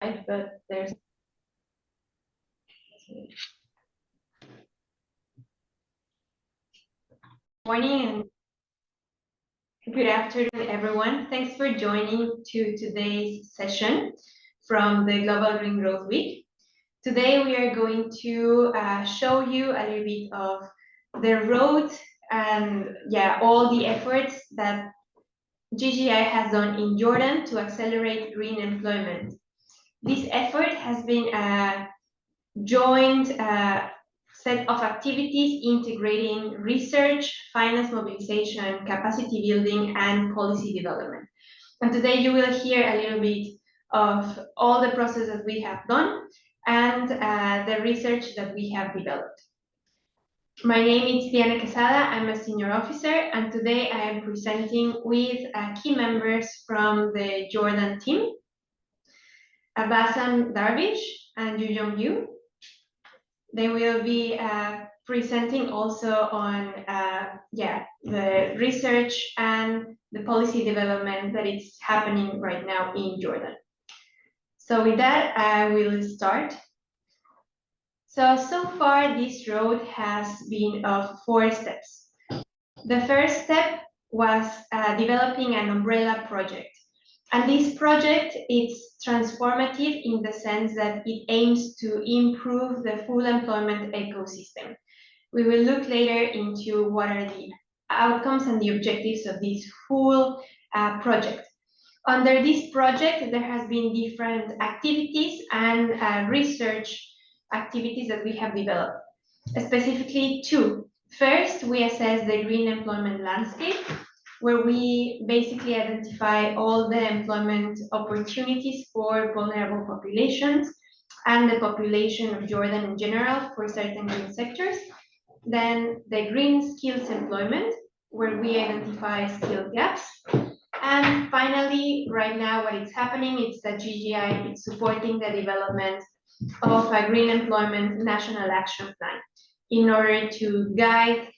but there's. Morning and good afternoon, everyone. Thanks for joining to today's session from the Global Green Growth Week. Today we are going to show you a little bit of the road and all the efforts that GGGI has done in Jordan to accelerate green employment. This effort has been a joint set of activities integrating research, finance mobilization, capacity building, and policy development. And today you will hear a little bit of all the processes we have done and the research that we have developed. My name is Diana Quesada, I'm a senior officer, and today I am presenting with key members from the Jordan team, Bassam Darvish and Yujong Yu. They will be presenting also on the research and the policy development that is happening right now in Jordan. So with that, I will start. So far, this road has been of 4 steps. The first step was developing an umbrella project. And this project is transformative in the sense that it aims to improve the full employment ecosystem. We will look later into what are the outcomes and the objectives of this full project. Under this project, there has been different activities and research activities that we have developed, specifically 2. First, we assess the green employment landscape, where we basically identify all the employment opportunities for vulnerable populations and the population of Jordan in general for certain green sectors. Then the green skills employment, where we identify skill gaps. And finally, right now what is happening is that GGGI is supporting the development of a green employment national action plan in order to guide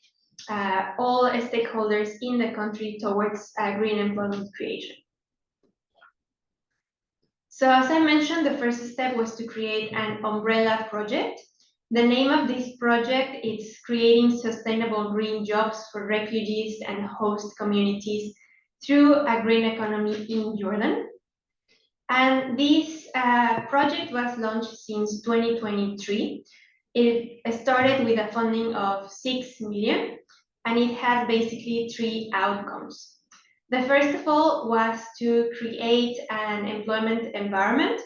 all stakeholders in the country towards green employment creation. So as I mentioned, the first step was to create an umbrella project. The name of this project is Creating Sustainable Green Jobs for Refugees and Host Communities through a Green Economy in Jordan. And this project was launched since 2023. It started with a funding of 6 million, and it has basically 3 outcomes. The first of all was to create an employment environment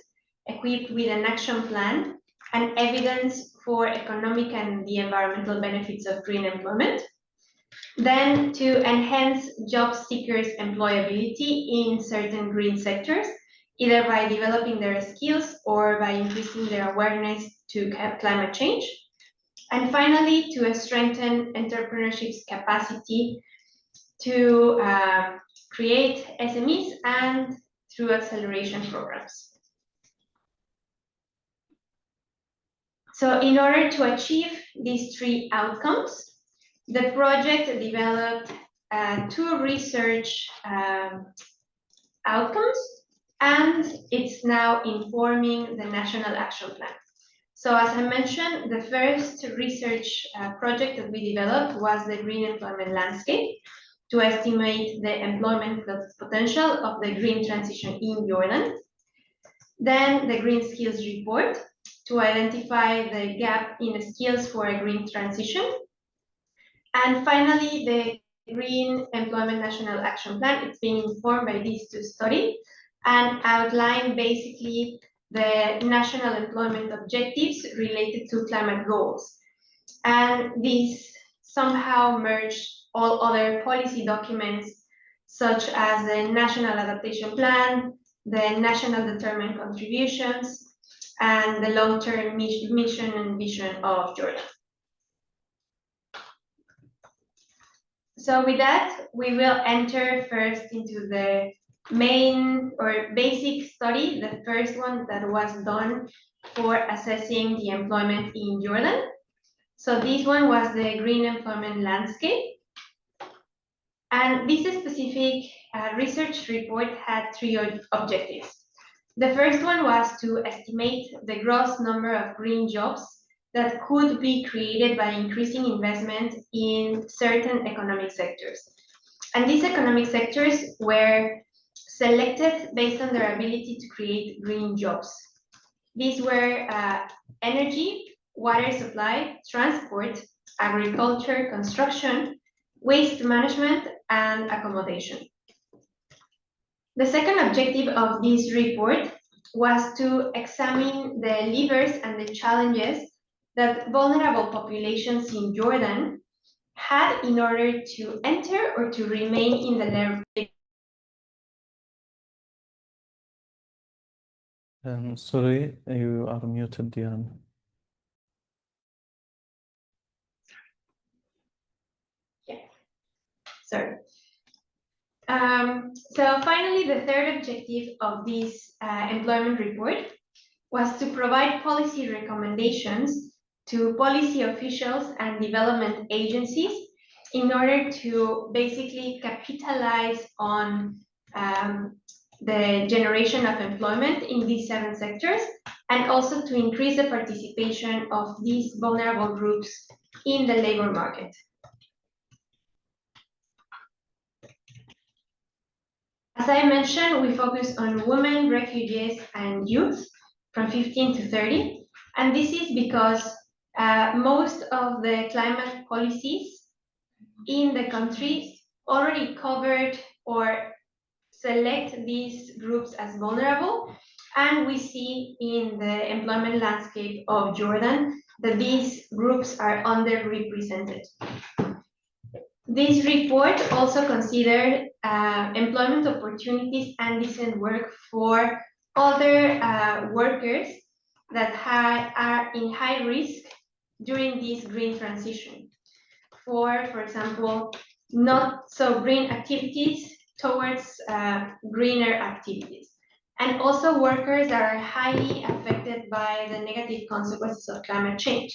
equipped with an action plan and evidence for economic and the environmental benefits of green employment. Then to enhance job seekers' employability in certain green sectors, either by developing their skills or by increasing their awareness to climate change. And finally, to strengthen entrepreneurship's capacity to create SMEs and through acceleration programs. So in order to achieve these 3 outcomes, the project developed 2 research outcomes, and it's now informing the National Action Plan. So as I mentioned, the first research project that we developed was the green employment landscape to estimate the employment potential of the green transition in Jordan. Then the green skills report to identify the gap in skills for a green transition. And finally, the Green Employment National Action Plan. It's being informed by these 2 studies and outline basically the national employment objectives related to climate goals. And these somehow merge all other policy documents, such as the National Adaptation Plan, the National Determined Contributions, and the long-term mission and vision of Jordan. So with that, we will enter first into the main or basic study, the first one that was done for assessing the employment in Jordan. So this one was the green employment landscape. And this specific research report had 3 objectives. The first one was to estimate the gross number of green jobs that could be created by increasing investment in certain economic sectors. And these economic sectors were selected based on their ability to create green jobs. These were energy, water supply, transport, agriculture, construction, waste management, and accommodation. The second objective of this report was to examine the levers and the challenges that vulnerable populations in Jordan had in order to enter or to remain in the labor. Sorry, you are muted, Diane. Yeah, sorry. So finally, the third objective of this employment report was to provide policy recommendations to policy officials and development agencies in order to basically capitalize on the generation of employment in these 7 sectors, and also to increase the participation of these vulnerable groups in the labor market. As I mentioned, we focus on women, refugees, and youth from 15 to 30. And this is because most of the climate policies in the country already covered or select these groups as vulnerable. And we see in the employment landscape of Jordan that these groups are underrepresented. This report also considered employment opportunities and decent work for other workers that are in high risk during this green transition. For example, not so green activities towards greener activities. And also workers that are highly affected by the negative consequences of climate change.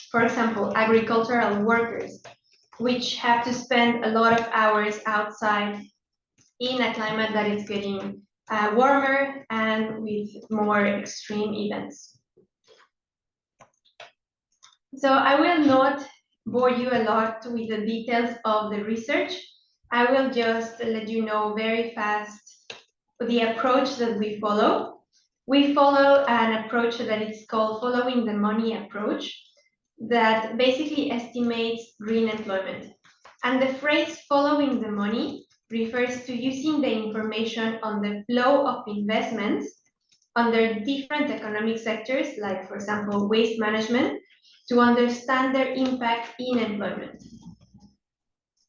For example, agricultural workers, which have to spend a lot of hours outside in a climate that is getting warmer and with more extreme events. So I will not bore you a lot with the details of the research. I will just let you know very fast the approach that we follow. We follow an approach that is called following the money approach, that basically estimates green employment. And the phrase following the money refers to using the information on the flow of investments under different economic sectors, like, for example, waste management, to understand their impact in employment.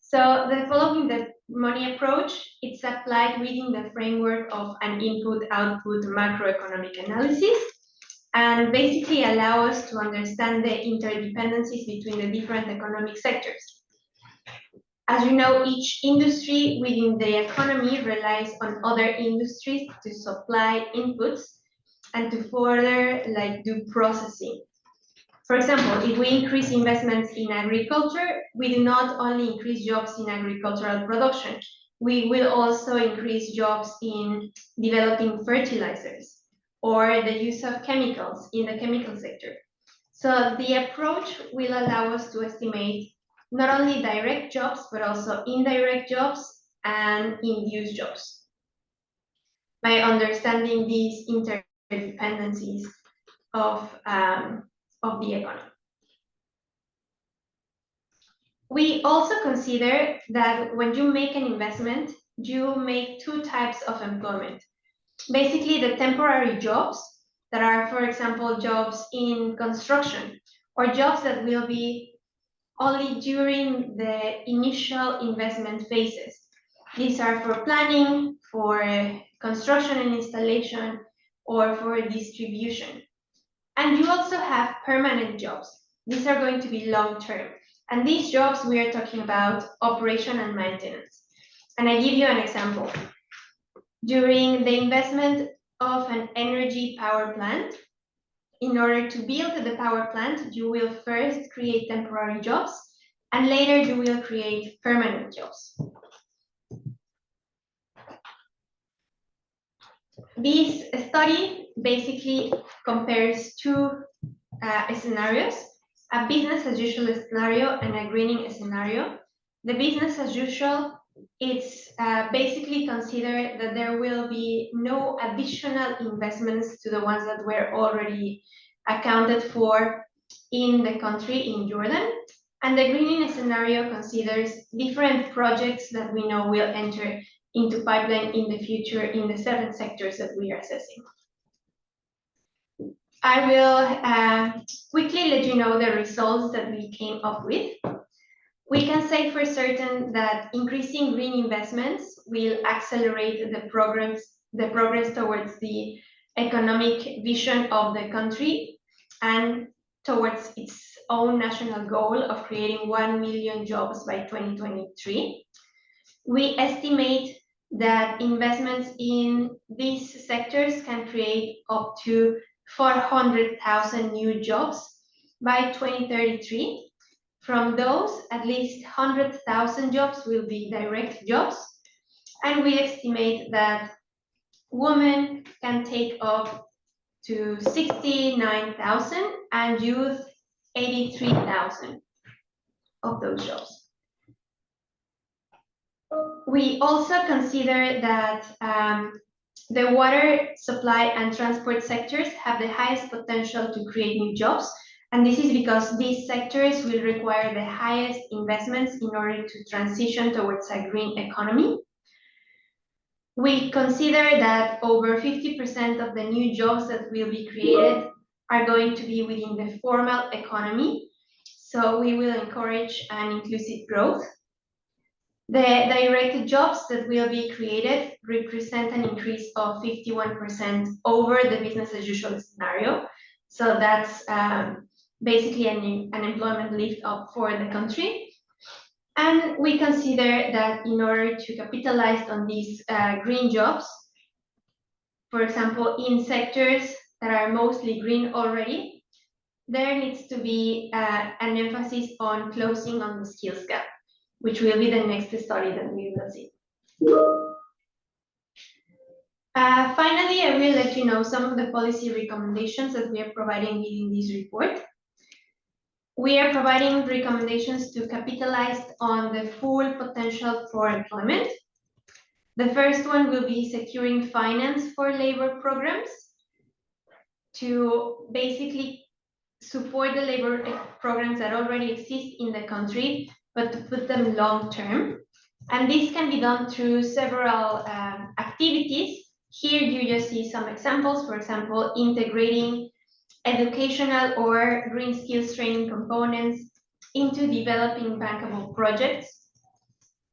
So the following the money approach, it's applied within the framework of an input-output macroeconomic analysis, and basically allow us to understand the interdependencies between the different economic sectors. As you know, each industry within the economy relies on other industries to supply inputs and to further do processing. For example, if we increase investments in agriculture, we do not only increase jobs in agricultural production, we will also increase jobs in developing fertilizers or the use of chemicals in the chemical sector. So the approach will allow us to estimate not only direct jobs, but also indirect jobs and induced jobs by understanding these interdependencies of the economy. We also consider that when you make an investment, you make 2 types of employment. Basically, the temporary jobs that are, for example, jobs in construction, or jobs that will be only during the initial investment phases. These are for planning, for construction and installation, or for distribution. And you also have permanent jobs. These are going to be long-term. And these jobs, we are talking about operation and maintenance. And I give you an example. During the investment of an energy power plant, in order to build the power plant, you will first create temporary jobs, and later you will create permanent jobs. This study basically compares two scenarios, a business as usual scenario and a greening scenario. The business as usual, it's basically considered that there will be no additional investments to the ones that were already accounted for in the country, in Jordan. And the greening scenario considers different projects that we know will enter into pipeline in the future in the 7 sectors that we are assessing. I will quickly let you know the results that we came up with. We can say for certain that increasing green investments will accelerate the progress towards the economic vision of the country and towards its own national goal of creating 1 million jobs by 2023. We estimate that investments in these sectors can create up to 400,000 new jobs by 2033. From those, at least 100,000 jobs will be direct jobs, and we estimate that women can take up to 69,000 and youth 83,000 of those jobs. We also consider that the water supply and transport sectors have the highest potential to create new jobs, and this is because these sectors will require the highest investments in order to transition towards a green economy. We consider that over 50% of the new jobs that will be created are going to be within the formal economy, so we will encourage an inclusive growth. The direct jobs that will be created represent an increase of 51% over the business as usual scenario. So that's basically an employment lift up for the country. And we consider that in order to capitalize on these green jobs, for example, in sectors that are mostly green already, there needs to be an emphasis on closing on the skills gap, which will be the next study that we will see. Finally, I will let you know some of the policy recommendations that we are providing in this report. We are providing recommendations to capitalize on the full potential for employment. The first one will be securing finance for labor programs to basically support the labor programs that already exist in the country, but to put them long term. And this can be done through several activities. Here you just see some examples, for example, integrating educational or green skills training components into developing bankable projects.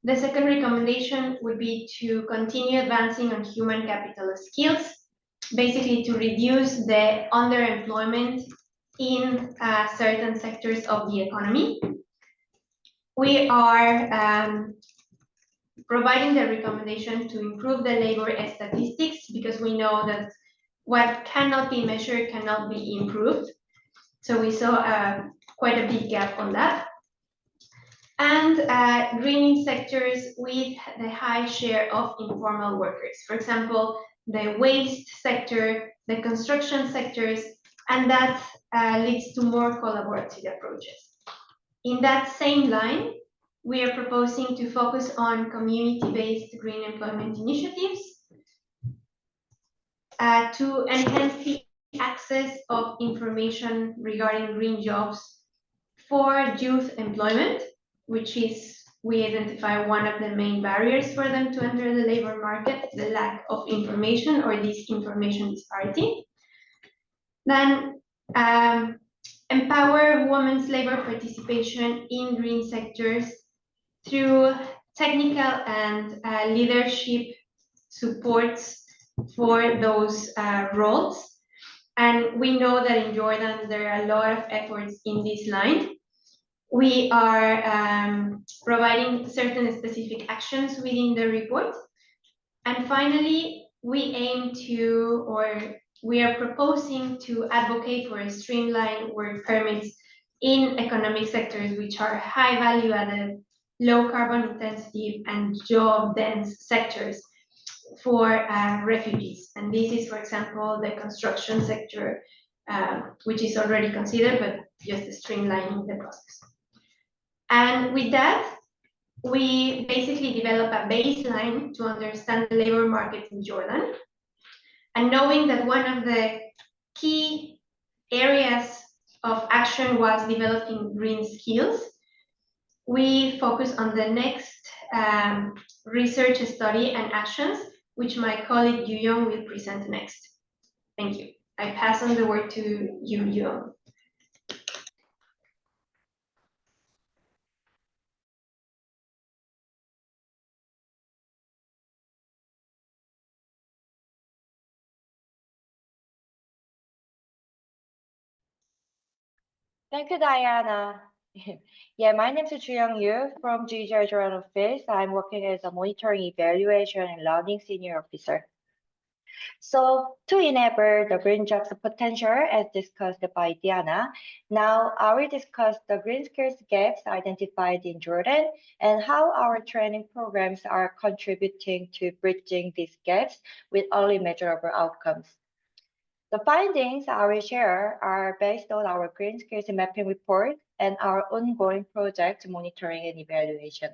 The second recommendation would be to continue advancing on human capital skills, basically to reduce the underemployment in certain sectors of the economy. We are providing the recommendation to improve the labor statistics because we know that what cannot be measured cannot be improved. So we saw quite a big gap on that. And greening sectors with the high share of informal workers. For example, the waste sector, the construction sectors, and that leads to more collaborative approaches. In that same line, we are proposing to focus on community-based green employment initiatives to enhance the access of information regarding green jobs for youth employment, which is, we identify one of the main barriers for them to enter the labor market, the lack of information or this information disparity. Then empower women's labor participation in green sectors through technical and leadership supports for those roles. And we know that in Jordan, there are a lot of efforts in this line. We are providing certain specific actions within the report. And finally, we aim to, or we are proposing to advocate for a streamlined work permits in economic sectors which are high value added, low carbon intensity, and job dense sectors for refugees. And this is, for example, the construction sector, which is already considered, but just streamlining the process. And with that, we basically develop a baseline to understand the labor market in Jordan. And knowing that one of the key areas of action was developing green skills, we focus on the next research study and actions, which my colleague Yu Yong will present next. Thank you. I pass on the word to Yu Yong. Thank you, Diana. Yeah, my name is Chuyang Yu from GGGI office. I'm working as a monitoring, evaluation, and learning senior officer. So to enable the green jobs potential as discussed by Diana, now I will discuss the green skills gaps identified in Jordan and how our training programs are contributing to bridging these gaps with early measurable outcomes. The findings I will share are based on our green skills mapping report and our ongoing project monitoring and evaluation.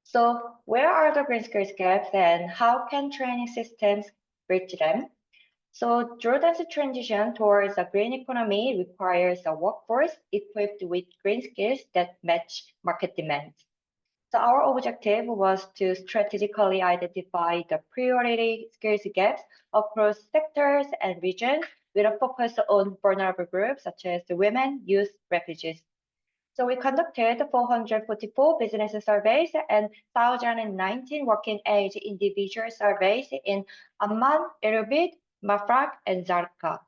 So where are the green skills gaps and how can training systems bridge them? So Jordan's transition towards a green economy requires a workforce equipped with green skills that match market demands. So our objective was to strategically identify the priority skills gaps across sectors and regions with a focus on vulnerable groups such as women, youth, refugees. So we conducted 444 business surveys and 1,019 working age individual surveys in Amman, Erbil, Mafraq, and Zarqa.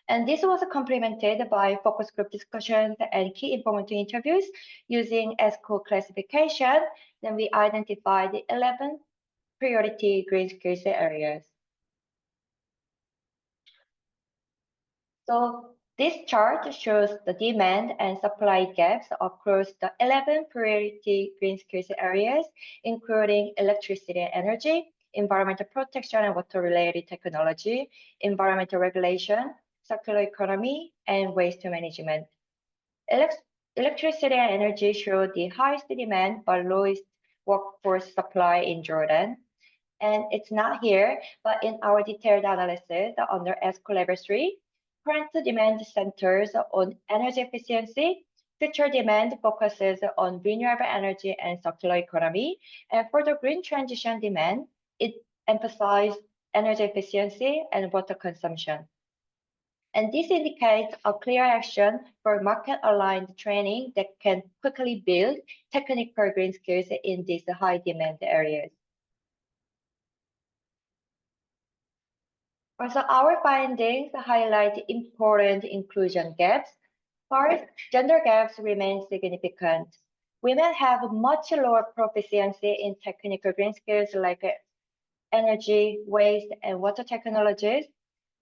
And this was complemented by focus group discussions and key informative interviews using ESCO classification. Then we identified 11 priority green skills areas. So this chart shows the demand and supply gaps across the 11 priority green skills areas, including electricity and energy, environmental protection and water-related technology, environmental regulation, circular economy, and waste management. Electricity and energy show the highest demand but lowest workforce supply in Jordan. And it's not here, but in our detailed analysis under ESCO Level 3, current demand centers on energy efficiency, future demand focuses on renewable energy and circular economy, and for the green transition demand, it emphasizes energy efficiency and water consumption. And this indicates a clear action for market-aligned training that can quickly build technical green skills in these high-demand areas. Also, our findings highlight important inclusion gaps. First, gender gaps remain significant. Women have much lower proficiency in technical green skills like energy, waste, and water technologies.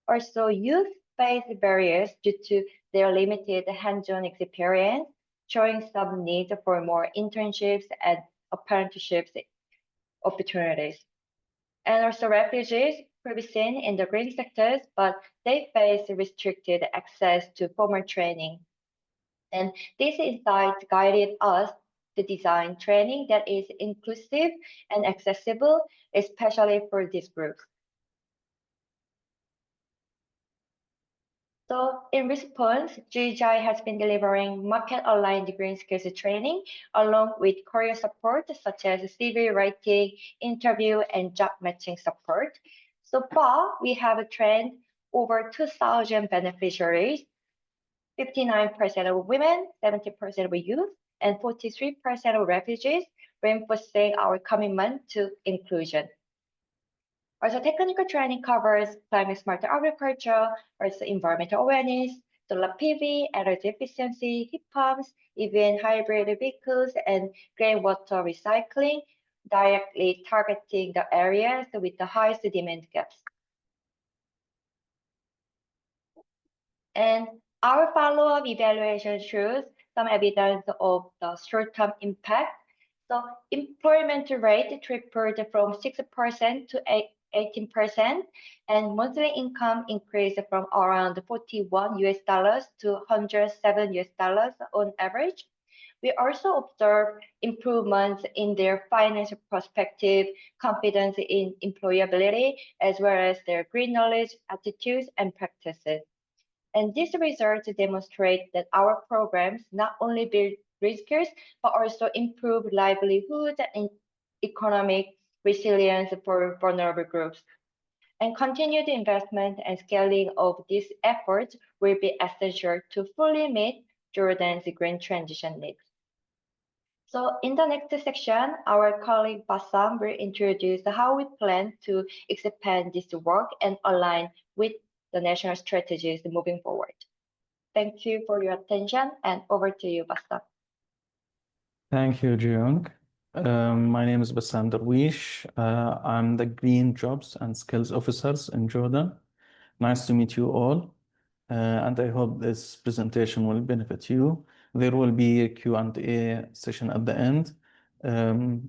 Also, youth face barriers due to their limited hands-on experience, showing some need for more internships and apprenticeships opportunities. And also refugees could be seen in the green sectors, but they face restricted access to formal training. And this insight guided us to design training that is inclusive and accessible, especially for these groups. So in response, GGGI has been delivering market-aligned green skills training along with career support such as CV writing, interview, and job matching support. So far, we have trained over 2,000 beneficiaries, 59% of women, 70% of youth, and 43% of refugees, reinforcing our commitment to inclusion. Also, technical training covers climate smart agriculture, also environmental awareness, solar PV, energy efficiency, heat pumps, even hybrid vehicles, and grey water recycling, directly targeting the areas with the highest demand gaps. And our follow-up evaluation shows some evidence of the short-term impact. So employment rate tripled from 6% to 18%, and monthly income increased from around $41 to $107 on average. We also observed improvements in their financial perspective, confidence in employability, as well as their green knowledge, attitudes, and practices. And these results demonstrate that our programs not only build skills, but also improve livelihood and economic resilience for vulnerable groups. And continued investment and scaling of these efforts will be essential to fully meet Jordan's green transition needs. So in the next section, our colleague Bassam will introduce how we plan to expand this work and align with the national strategies moving forward. Thank you for your attention, and over to you, Bassam. Thank you, Jung. My name is Bassam Darwish. I'm the Green Jobs and Skills Officers in Jordan. Nice to meet you all. And I hope this presentation will benefit you. There will be a Q&A session at the end.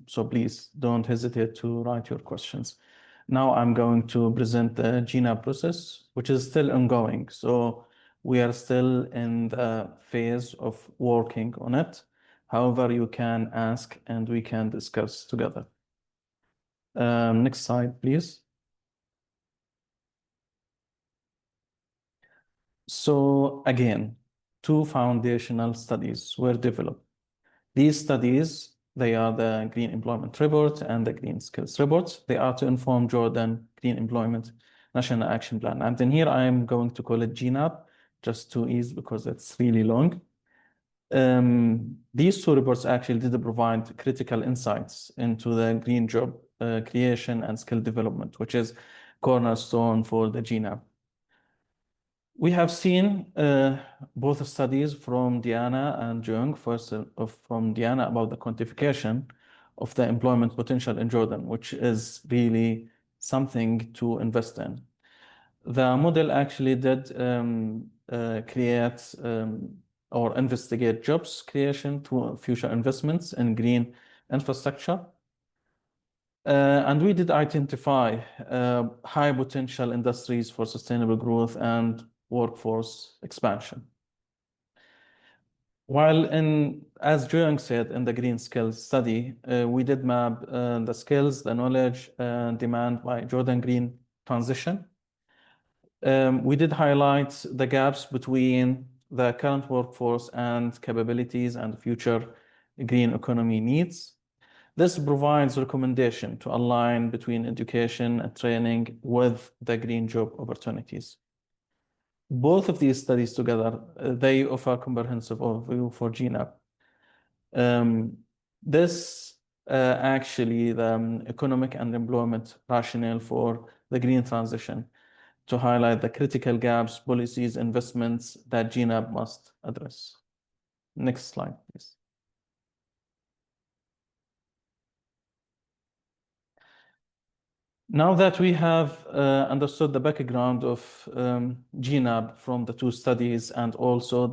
So please don't hesitate to write your questions. Now I'm going to present the GNAP process, which is still ongoing. So we are still in the phase of working on it. However, you can ask and we can discuss together. Next slide, please. So again, two foundational studies were developed. These studies, they are the Green Employment Report and the Green Skills Report. They are to inform Jordan Green Employment National Action Plan. And then here I am going to call it GNAP, just to ease because it's really long. These two reports actually did provide critical insights into the green job creation and skill development, which is cornerstone for the GNAP. We have seen both studies from Diana and Jung, first from Diana about the quantification of the employment potential in Jordan, which is really something to invest in. The model actually did create or investigate jobs creation to future investments in green infrastructure. And we did identify high potential industries for sustainable growth and workforce expansion. While as Jung said, in the Green Skills study, we did map the skills, the knowledge, demand by Jordan Green transition. We did highlight the gaps between the current workforce and capabilities and future green economy needs. This provides recommendation to align between education and training with the green job opportunities. Both of these studies together, they offer a comprehensive overview for GNAP. This actually the economic and employment rationale for the green transition to highlight the critical gaps, policies, investments that GNAP must address. Next slide, please. Now that we have understood the background of GNAP from the two studies and also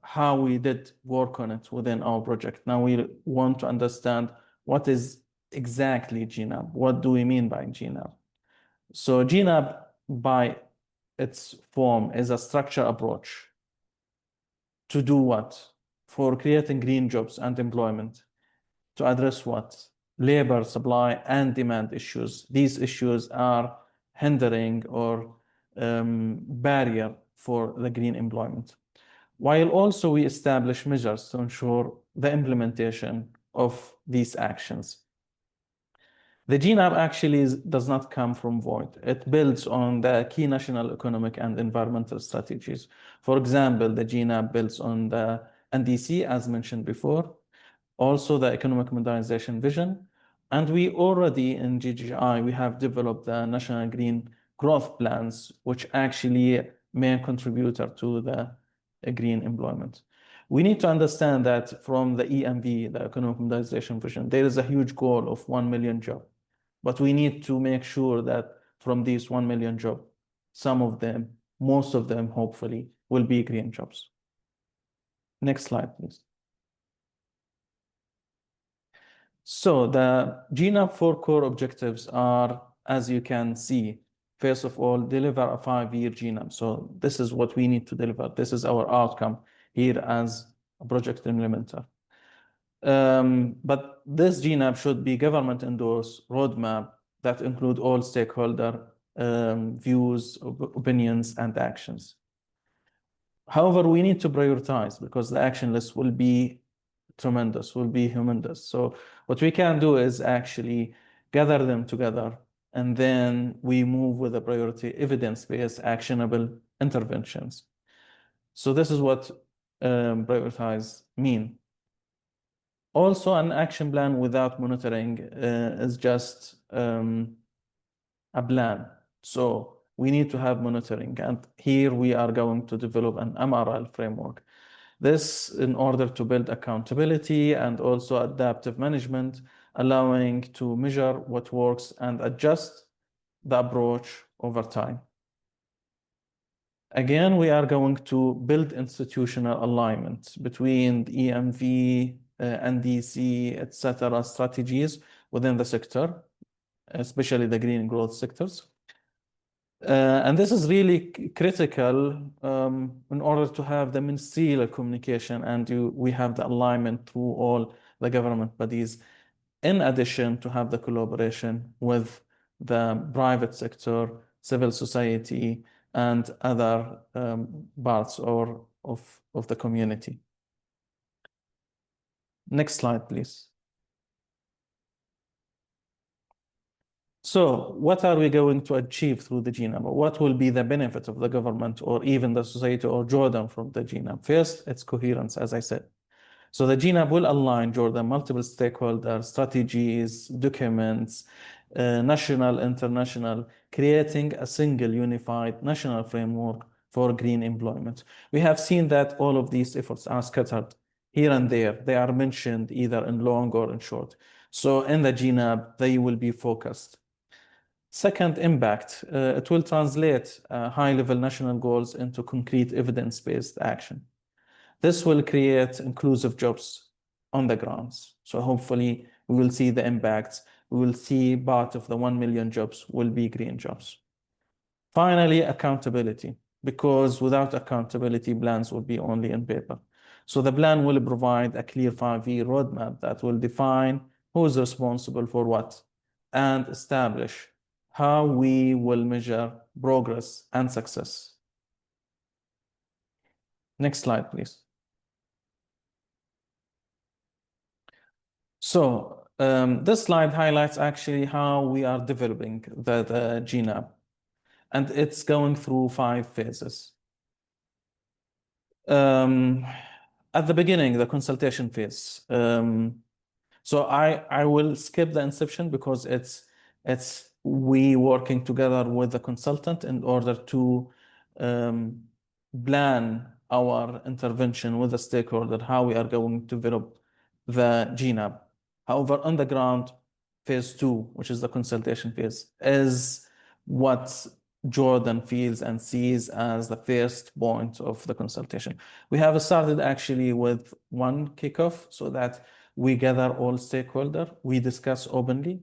how we did work on it within our project, now we want to understand what is exactly GNAP. What do we mean by GNAP? So GNAP, by its form, is a structured approach to do what? For creating green jobs and employment. To address what? Labor, supply, and demand issues. These issues are hindering or barrier for the green employment. While also we establish measures to ensure the implementation of these actions. The GNAP actually does not come from void. It builds on the key national economic and environmental strategies. For example, the GNAP builds on the NDC, as mentioned before, also the economic modernization vision. And we already in GGGI, we have developed the national green growth plans, which actually main contributor to the green employment. We need to understand that from the EMV, the economic modernization vision, there is a huge goal of 1 million jobs. But we need to make sure that from these 1 million jobs, some of them, most of them, hopefully, will be green jobs. Next slide, please. So the GNAP 4 core objectives are, as you can see, first of all, deliver a 5-year GNAP. So this is what we need to deliver. This is our outcome here as a project implementer. But this GNAP should be government endorsed roadmap that include all stakeholder views, opinions, and actions. However, we need to prioritize because the action list will be tremendous, will be humongous. So what we can do is actually gather them together, and then we move with a priority evidence-based actionable interventions. So this is what prioritize mean. Also, an action plan without monitoring is just a plan. So we need to have monitoring. And here we are going to develop an MRL framework. This in order to build accountability and also adaptive management, allowing to measure what works and adjust the approach over time. Again, we are going to build institutional alignment between the EMV, NDC, etc. strategies within the sector, especially the green growth sectors. And this is really critical in order to have the ministerial communication, and we have the alignment through all the government bodies, in addition to have the collaboration with the private sector, civil society, and other parts of the community. Next slide, please. So what are we going to achieve through the GNAP? What will be the benefit of the government or even the society or Jordan from the GNAP? First, it's coherence, as I said. So the GNAP will align Jordan multiple stakeholder strategies, documents, national, international, creating a single unified national framework for green employment. We have seen that all of these efforts are scattered here and there. They are mentioned either in long or in short. So in the GNAP, they will be focused. Second, impact. It will translate high-level national goals into concrete evidence-based action. This will create inclusive jobs on the grounds. So hopefully we will see the impacts. We will see part of the 1 million jobs will be green jobs. Finally, accountability, because without accountability, plans will be only in paper. So the plan will provide a clear 5-year roadmap that will define who is responsible for what and establish how we will measure progress and success. Next slide, please. So this slide highlights actually how we are developing the GNAP, and it's going through 5 phases. At the beginning, the consultation phase. So I will skip the inception because it's we working together with the consultant in order to plan our intervention with the stakeholder, how we are going to develop the GNAP. However, on the ground, phase 2, which is the consultation phase, is what Jordan feels and sees as the first point of the consultation. We have started actually with one kickoff so that we gather all stakeholders, we discuss openly.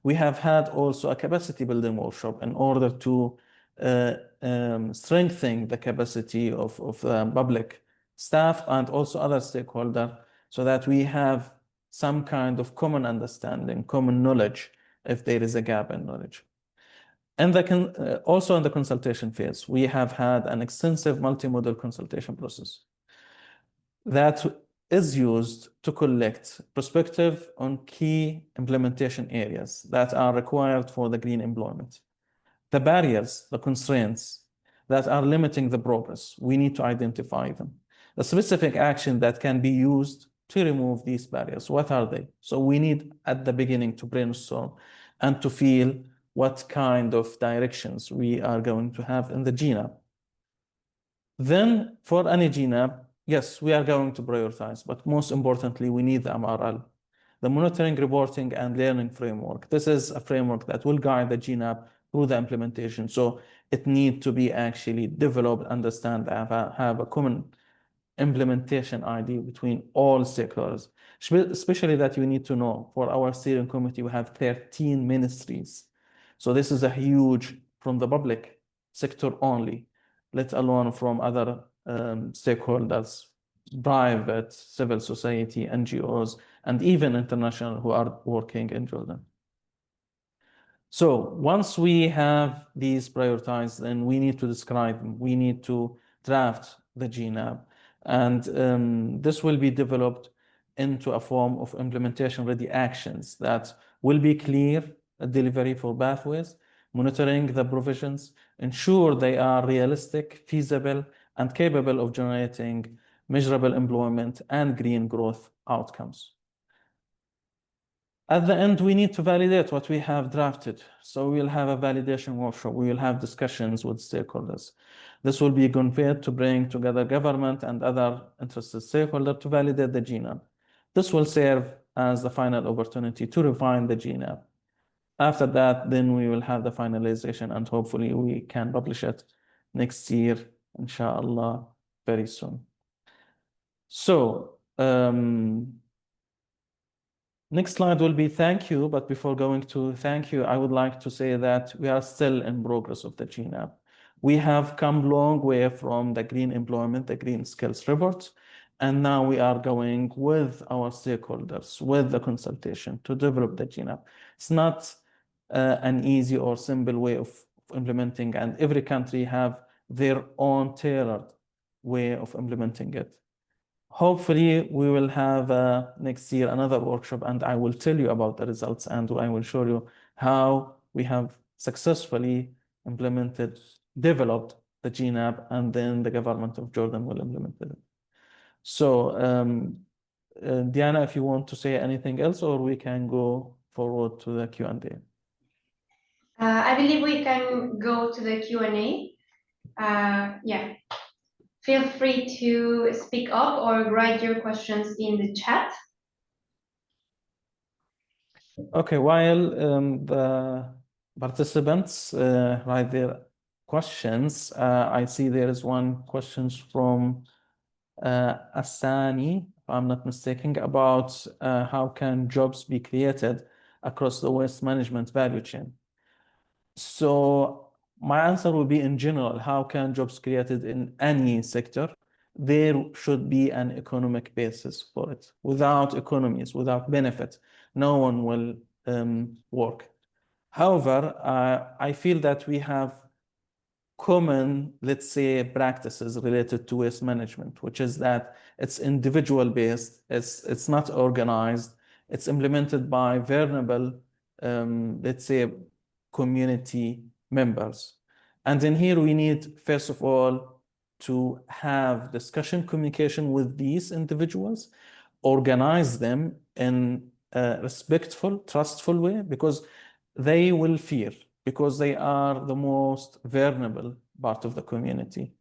We have had also a capacity building workshop in order to strengthen the capacity of the public staff and also other stakeholders so that we have some kind of common understanding, common knowledge if there is a gap in knowledge. And also in the consultation phase, we have had an extensive multimodal consultation process that is used to collect perspective on key implementation areas that are required for the green employment. The barriers, the constraints that are limiting the progress, we need to identify them. The specific action that can be used to remove these barriers, what are they? So we need at the beginning to brainstorm and to feel what kind of directions we are going to have in the GNAP. Then for any GNAP, yes, we are going to prioritize, but most importantly, we need the MRL, the monitoring, reporting, and learning framework. This is a framework that will guide the GNAP through the implementation. So it needs to be actually developed, understand, have a common implementation idea between all stakeholders, especially that you need to know for our steering committee, we have 13 ministries. So this is a huge from the public sector only, let alone from other stakeholders, private, civil society, NGOs, and even international who are working in Jordan. So once we have these prioritized, then we need to describe them. We need to draft the GNAB. And this will be developed into a form of implementation-ready actions that will be clear delivery for pathways, monitoring the provisions, ensure they are realistic, feasible, and capable of generating measurable employment and green growth outcomes. At the end, we need to validate what we have drafted. So we'll have a validation workshop. We will have discussions with stakeholders. This will be conveyed to bring together government and other interested stakeholders to validate the GNAB. This will serve as the final opportunity to refine the GNAB. After that, then we will have the finalization, and hopefully we can publish it next year, inshallah, very soon. So, next slide will be thank you, but before going to thank you, I would like to say that we are still in progress of the GNAB. We have come a long way from the green employment, the green skills report, and now we are going with our stakeholders, with the consultation to develop the GNAB. It's not an easy or simple way of implementing, and every country have their own tailored way of implementing it. Hopefully, we will have next year another workshop, and I will tell you about the results, and I will show you how we have successfully developed the GNAB, and then the government of Jordan will implement it. So, Diana, if you want to say anything else, or we can go forward to the Q&A. I believe we can go to the Q&A. Yeah. Feel free to speak up or write your questions in the chat. Okay, while the participants write their questions, I see there is one question from Asani, if I'm not mistaken, about how can jobs be created across the waste management value chain. So my answer will be in general, how can jobs created in any sector? There should be an economic basis for it. Without economies, without benefit, no one will work. However, I feel that we have common, let's say, practices related to waste management, which is that it's individual based, it's not organized, it's implemented by vulnerable, let's say, community members. And in here we need, first of all, to have discussion, communication with these individuals, organize them in a respectful, trustful way, because they will fear, because they are the most vulnerable part of the community.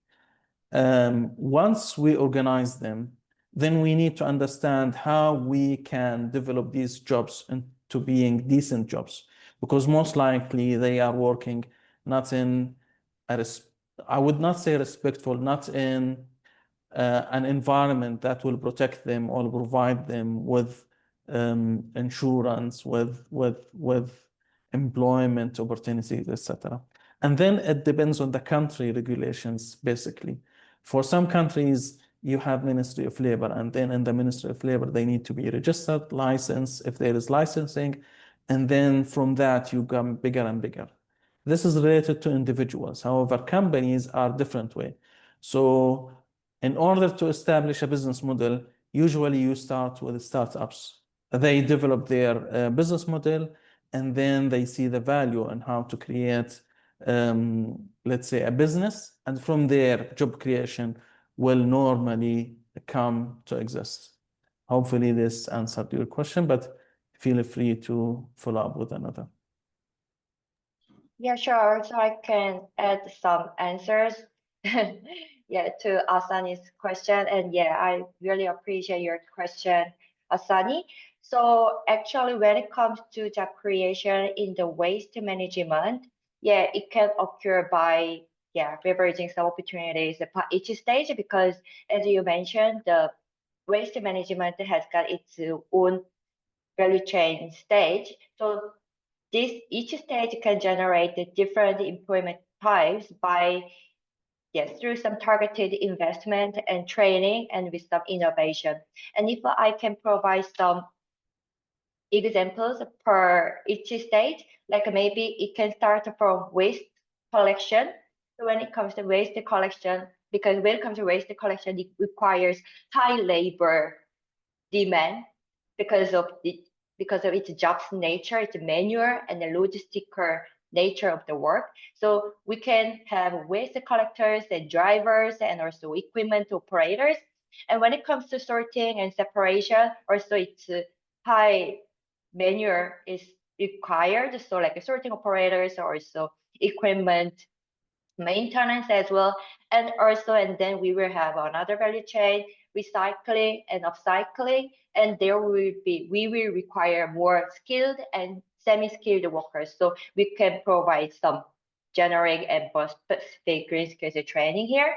Once we organize them, then we need to understand how we can develop these jobs into being decent jobs, because most likely they are working not in I would not say respectful, not in an environment that will protect them or provide them with insurance, with employment opportunities, etc. And then it depends on the country regulations, basically. For some countries, you have Ministry of Labor, and then in the Ministry of Labor, they need to be registered, licensed, if there is licensing, and then from that, you become bigger and bigger. This is related to individuals. However, companies are different way. So in order to establish a business model, usually you start with startups. They develop their business model, and then they see the value in how to create, let's say, a business. And from there, job creation will normally come to exist. Hopefully this answered your question, but feel free to follow up with another. Yeah, sure. So I can add some answers yeah, to Asani's question. And yeah, I really appreciate your question, Asani. So actually, when it comes to job creation in the waste management, yeah, it can occur by leveraging some opportunities at each stage, because as you mentioned, the waste management has got its own value chain stage. So each stage can generate the different employment types by through some targeted investment and training and with some innovation. And if I can provide some examples per each stage, like maybe it can start from waste collection. So when it comes to waste collection, because when it comes to waste collection, it requires high labor demand because of its job's nature, its manual and the logistical nature of the work. So we can have waste collectors and drivers and also equipment operators. And when it comes to sorting and separation, also it's high manual is required. So like sorting operators, also equipment maintenance as well. And then we will have another value chain, recycling and upcycling. And we will require more skilled and semi-skilled workers. So we can provide some generic and specific green skills training here.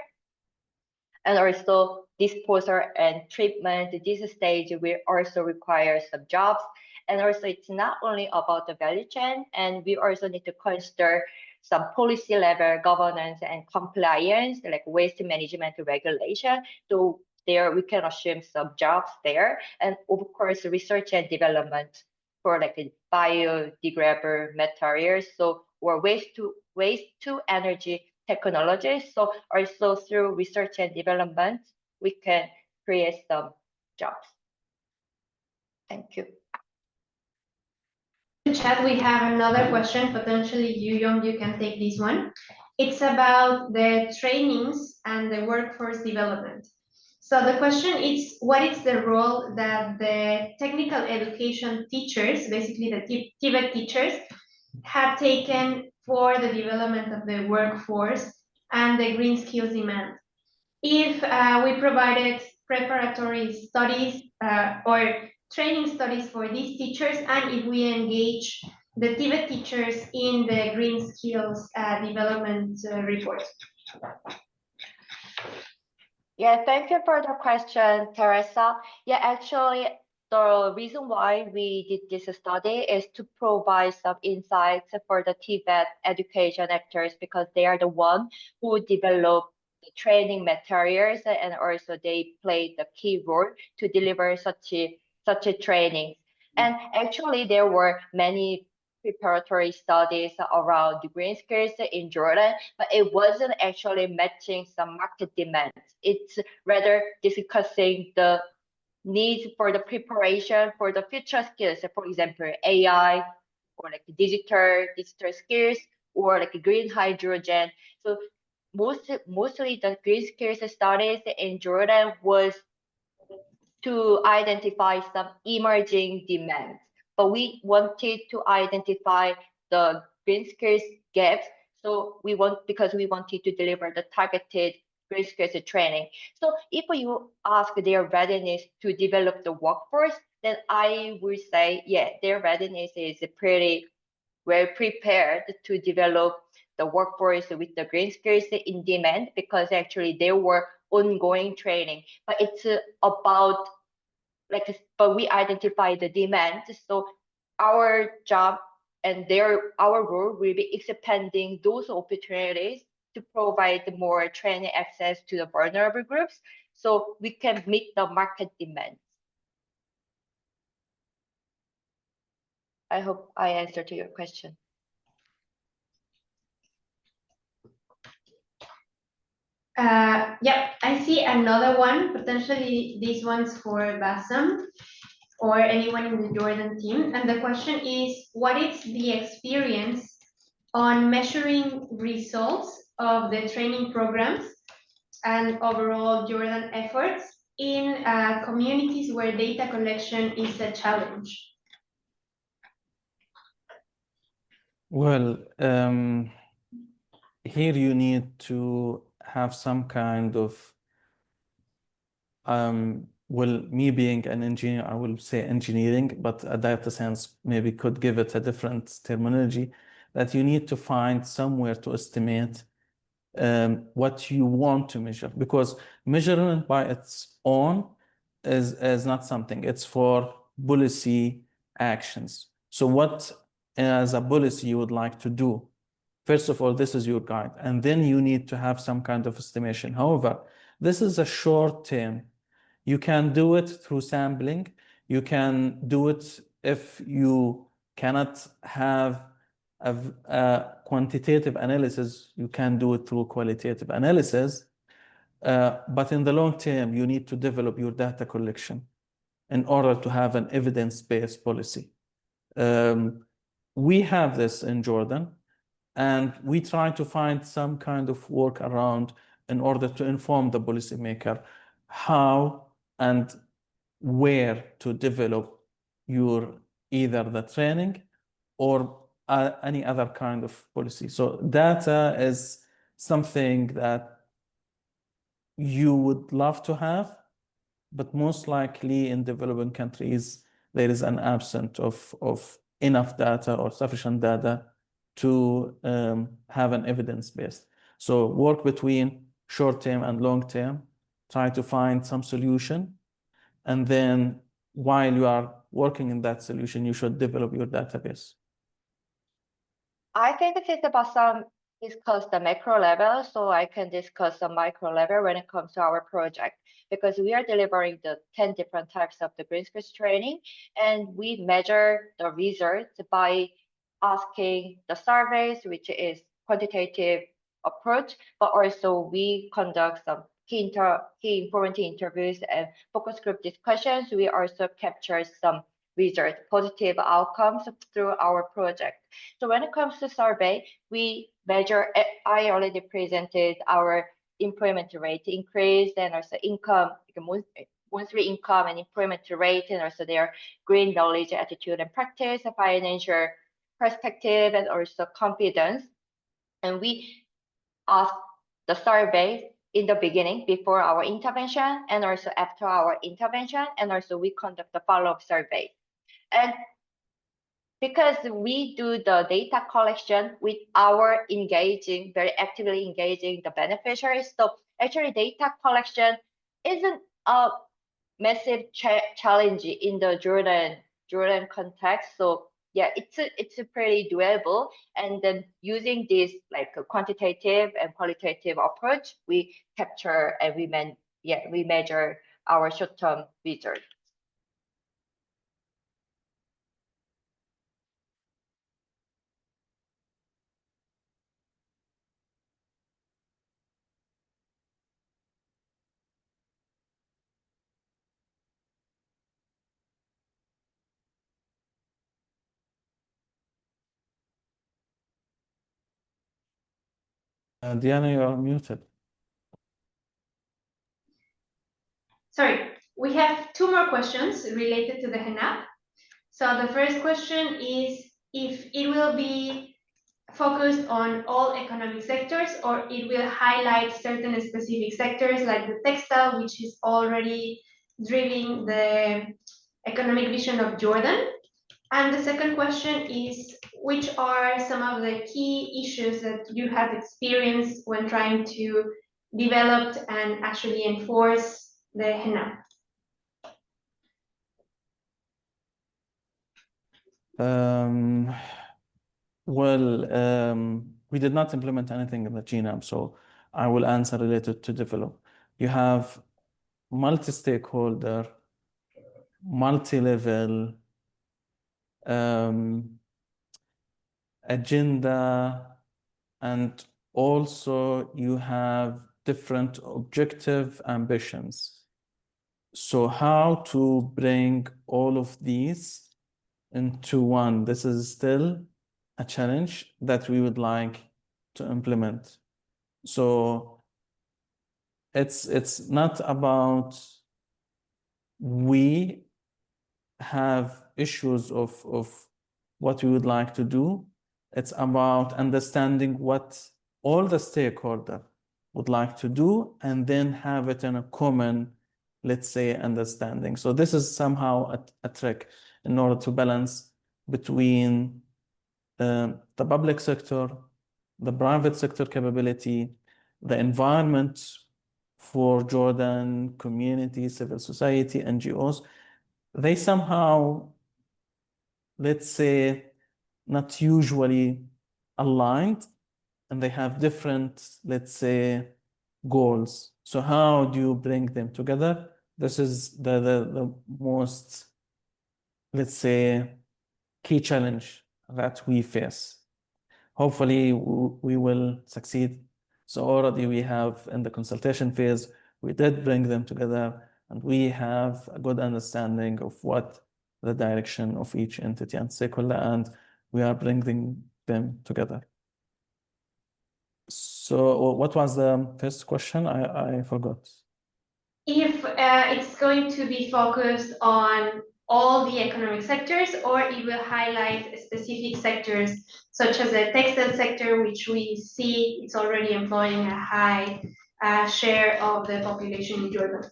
And also disposal and treatment, this stage will also require some jobs. And also it's not only about the value chain, and we also need to consider some policy level governance and compliance, like waste management regulation. So there we can assume some jobs there. And of course, research and development for like biodegradable materials, so or waste to energy technologies. So also through research and development, we can create some jobs. Thank you. In the chat, we have another question. Potentially, you can take this one. It's about the trainings and the workforce development. So the question is, what is the role that the technical education teachers, basically the TVET teachers, have taken for the development of the workforce and the green skills demand? If we provided preparatory studies or training studies for these teachers, and if we engage the TVET teachers in the green skills development report. Yeah, thank you for the question, Teresa. Yeah, actually, the reason why we did this study is to provide some insights for the TVET education actors, because they are the one who develop the training materials, and also they play the key role to deliver such a training. And actually, there were many preparatory studies around the green skills in Jordan, but it wasn't actually matching some market demands. It's rather discussing the needs for the preparation for the future skills, for example, AI, or like digital skills, or like green hydrogen. So mostly the green skills studies in Jordan was to identify some emerging demands, but we wanted to identify the green skills gaps. So because we wanted to deliver the targeted green skills training. So if you ask their readiness to develop the workforce, then I would say, yeah, their readiness is pretty well prepared to develop the workforce with the green skills in demand, because actually there were ongoing training, but it's about but we identify the demand. So our job and our role will be expanding those opportunities to provide more training access to the vulnerable groups, so we can meet the market demands. I hope I answered to your question. Yep, I see another one. Potentially, this one's for Bassam or anyone in the Jordan team. And the question is, what is the experience on measuring results of the training programs and overall Jordan efforts in communities where data collection is a challenge? Well, here you need to have some kind of, well, me being an engineer, I will say engineering, but a data science maybe could give it a different terminology, that you need to find somewhere to estimate what you want to measure, because measurement by its own is not something. It's for policy actions. So what as a policy you would like to do? First of all, this is your guide, and then you need to have some kind of estimation. However, this is a short term. You can do it through sampling. You can do it if you cannot have a quantitative analysis, you can do it through qualitative analysis. But in the long term, you need to develop your data collection in order to have an evidence-based policy. We have this in Jordan, and we try to find some kind of workaround in order to inform the policymaker how and where to develop your either the training or any other kind of policy. So data is something that you would love to have, but most likely in developing countries, there is an absence of enough data or sufficient data to have an evidence-based. So work between short-term and long-term, try to find some solution, and then while you are working in that solution, you should develop your database. I think this is about some discuss the macro level, so I can discuss the micro level when it comes to our project, because we are delivering the 10 different types of the green skills training, and we measure the results by asking the surveys, which is quantitative approach, but also we conduct some key informative interviews and focus group discussions. We also capture some results, positive outcomes through our project. So when it comes to survey, we measure, I already presented our employment rate increase and also income, monthly income and employment rate, and also their green knowledge, attitude and practice, financial perspective, and also confidence. And we ask the survey in the beginning, before our intervention, and also after our intervention, and also we conduct the follow-up survey. And because we do the data collection with our very actively engaging the beneficiaries, so actually data collection isn't a massive challenge in the Jordan context. So yeah, it's a pretty doable. And then using this like a quantitative and qualitative approach, we capture and we measure our short-term results. Diana, you are muted. Sorry, we have two more questions related to the HENAP. So the first question is if it will be focused on all economic sectors, or it will highlight certain specific sectors like the textile, which is already driving the economic vision of Jordan. And the second question is, which are some of the key issues that you have experienced when trying to develop and actually enforce the HENAP? We did not implement anything in the GNAP, so I will answer related to develop. You have multi-stakeholder, multi-level agenda, and also you have different objective ambitions. So how to bring all of these into one? This is still a challenge that we would like to implement. So it's not about we have issues of what we would like to do. It's about understanding what all the stakeholders would like to do and then have it in a common, let's say, understanding. So this is somehow a trick in order to balance between the public sector, the private sector capability, the environment for Jordan community, civil society, NGOs, they somehow, let's say, not usually aligned, and they have different, let's say, goals. So how do you bring them together? This is the most, let's say, key challenge that we face. Hopefully we will succeed. So already we have in the consultation phase, we did bring them together, and we have a good understanding of what the direction of each entity and stakeholder, and we are bringing them together. So what was the first question? I forgot. If it's going to be focused on all the economic sectors, or it will highlight specific sectors, such as the textile sector, which we see it's already employing a high share of the population in Jordan.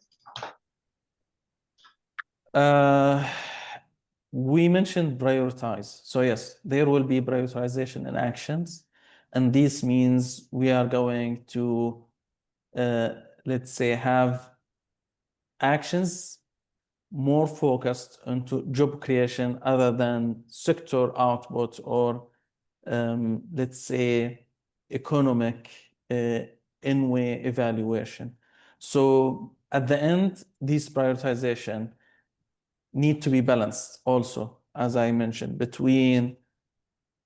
We mentioned prioritize. So yes, there will be prioritization and actions. And this means we are going to, let's say, have actions more focused into job creation other than sector output or, let's say, economic in-way evaluation. So at the end, this prioritization need to be balanced also, as I mentioned, between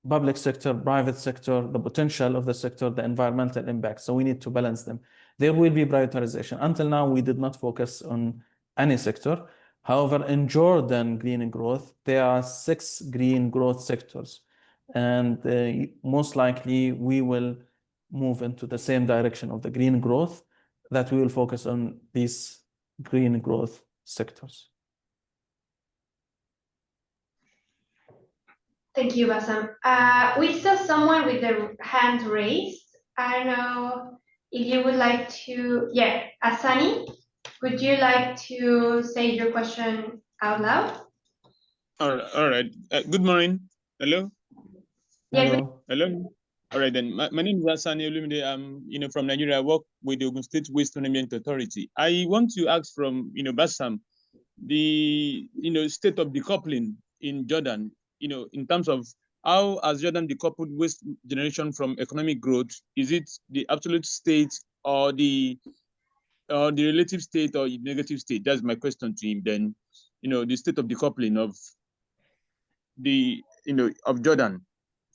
public sector, private sector, the potential of the sector, the environmental impact. So we need to balance them. There will be prioritization. Until now, we did not focus on any sector. However, in Jordan green growth, there are 6 green growth sectors. And most likely we will move into the same direction of the green growth, that we will focus on these green growth sectors. Thank you, Bassam. We saw someone with their hand raised. I don't know if you would like to, yeah, Asani, would you like to say your question out loud? All right. Good morning. Hello. Yes. Hello. Hello. All right then. My name is Asani Olumide. I'm from Nigeria. I work with the Ogun State Waste Management Authority. I want to ask from Bassam, the state of decoupling in Jordan. In terms of how has Jordan decoupled waste generation from economic growth? Is it the absolute state or the relative state or negative state? That's my question to him. Then, the state of decoupling of the of Jordan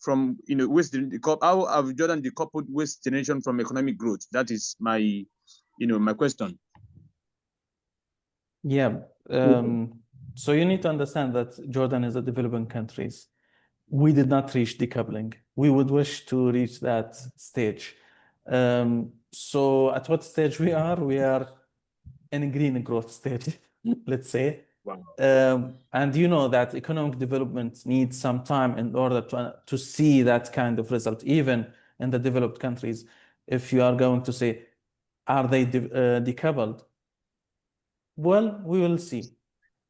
from waste, how have Jordan decoupled waste generation from economic growth? That is my my question. Yeah. So you need to understand that Jordan is a developing country. We did not reach decoupling. We would wish to reach that stage. So at what stage we are? We are in a green growth stage, let's say. Wow. And you know that economic development needs some time in order to see that kind of result, even in the developed countries. If you are going to say, are they decoupled? Well, we will see.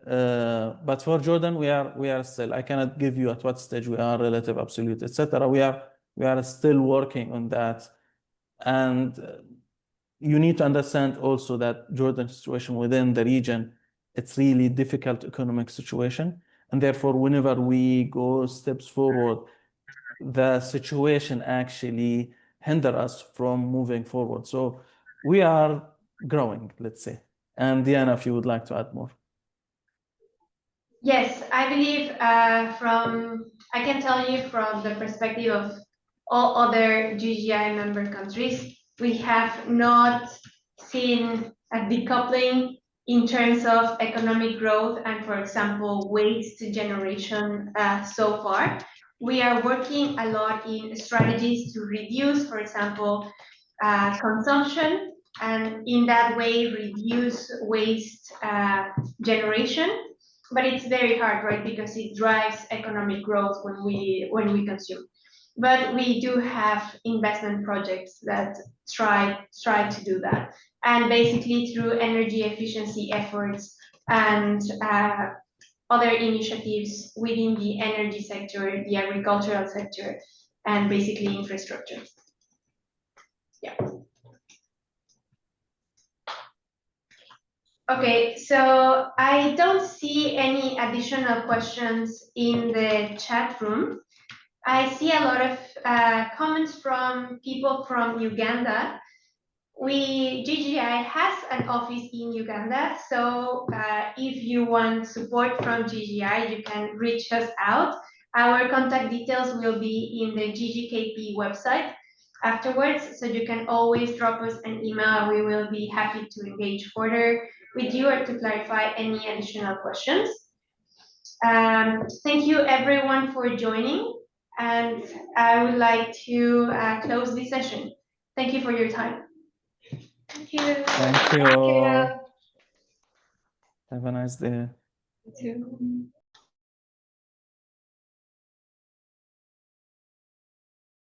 But for Jordan, we are still. I cannot give you at what stage we are, relative, absolute, etc. We are still working on that, and you need to understand also that Jordan's situation within the region, it's really difficult economic situation, and therefore, whenever we go steps forward, the situation actually hinder us from moving forward. So we are growing, let's say. And Diana, if you would like to add more. Yes, I believe I can tell you from the perspective of all other GGI member countries, we have not seen a decoupling in terms of economic growth and, for example, waste generation so far. We are working a lot in strategies to reduce, for example, consumption, and in that way reduce waste generation. But it's very hard, right? Because it drives economic growth when we consume. But we do have investment projects that try to do that, and basically through energy efficiency efforts and other initiatives within the energy sector, the agricultural sector, and basically infrastructure. Yeah. Okay, so I don't see any additional questions in the chat room. I see a lot of comments from people from Uganda. GGGI has an office in Uganda, so if you want support from GGGI, you can reach us out. Our contact details will be in the GGKP website afterwards, so you can always drop us an email. We will be happy to engage further with you or to clarify any additional questions. Thank you everyone for joining, and I would like to close this session. Thank you for your time. Thank you. Thank you. Thank you. Have a nice day. You too.